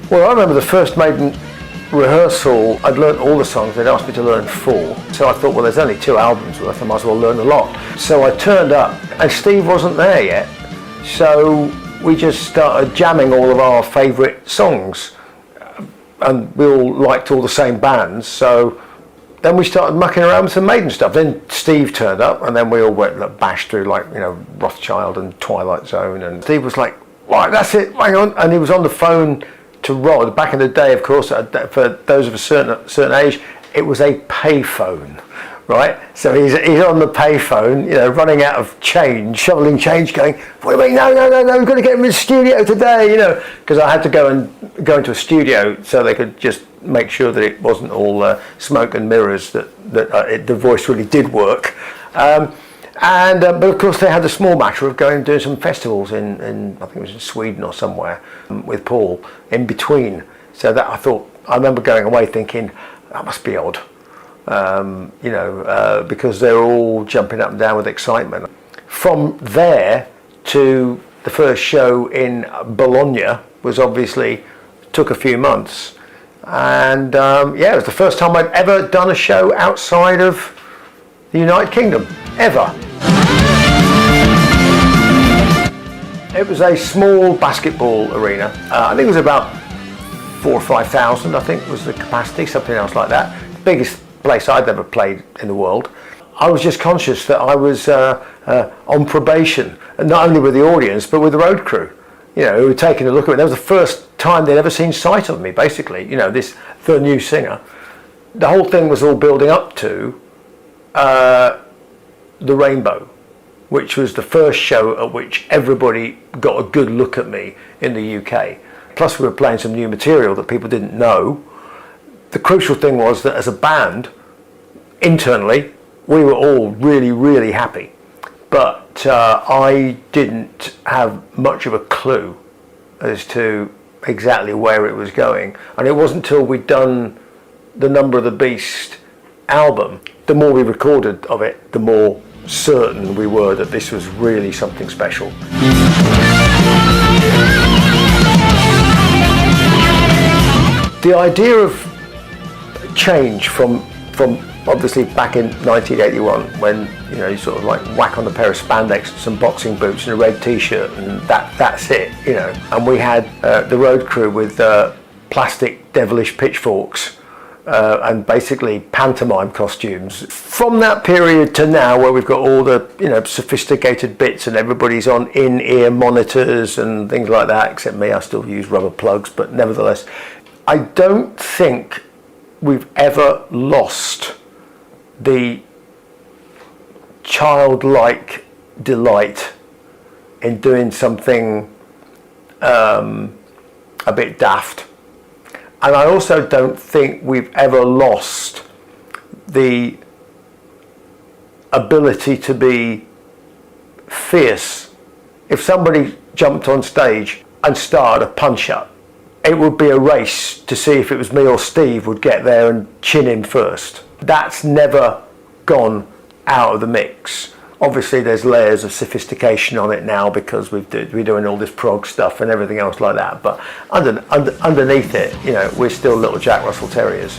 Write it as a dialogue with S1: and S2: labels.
S1: Well, I remember the first Maiden rehearsal, I'd learnt all the songs, they'd asked me to learn 4. So I thought, well, there's only 2 albums worth, I might as well learn a lot. So I turned up and Steve wasn't there yet. So we just started jamming all of our favourite songs. And we all liked all the same bands. So then we started mucking around with some Maiden stuff. Then Steve turned up and then we all went bashed through like, you know, Rothschild and Twilight Zone. And Steve was like, right, that's it, hang on. And he was on the phone to Rod. Back in the day, of course, for those of a certain age, it was a payphone, right? So he's on the payphone, you know, running out of change, shoveling change, going, wait, no, we've got to get him in the studio today, you know, because I had to go into a studio so they could just make sure that it wasn't all smoke and mirrors, that the voice really did work. But of course they had the small matter of going and doing some festivals in I think it was in Sweden or somewhere with Paul in between. So that I remember going away thinking that must be odd, you know, because they're all jumping up and down with excitement. From there to the first show in Bologna was obviously took a few months, and yeah, it was the first time I'd ever done a show outside of the United Kingdom, ever. It was a small basketball arena. I think it was about 4,000 or 5,000, I think was the capacity, something else like that. The biggest place I'd ever played in the world. I was just conscious that I was on probation, and not only with the audience, but with the road crew, you know, who were taking a look at it. That was the first time they'd ever seen sight of me, basically, you know, the new singer. The whole thing was all building up to the Rainbow, which was the first show at which everybody got a good look at me in the UK. Plus we were playing some new material that people didn't know. The crucial thing was that as a band, internally, we were all really, really happy. But I didn't have much of a clue as to exactly where it was going. And it wasn't until we'd done the Number of the Beast album, the more we recorded of it, the more certain we were that this was really something special. The idea of change from obviously back in 1981, when, you know, you sort of like whack on a pair of spandex, some boxing boots and a red t-shirt, and that's it, you know. And we had the road crew with plastic devilish pitchforks and basically pantomime costumes. From that period to now, where we've got all the, you know, sophisticated bits and everybody's on in-ear monitors and things like that, except me, I still use rubber plugs, but nevertheless, I don't think we've ever lost the childlike delight in doing something a bit daft. And I also don't think we've ever lost the ability to be fierce. If somebody jumped on stage and started a punch-up, it would be a race to see if it was me or Steve would get there and chin him first. That's never gone out of the mix. Obviously there's layers of sophistication on it now because we're doing all this prog stuff and everything else like that, but underneath it, you know, we're still little Jack Russell Terriers.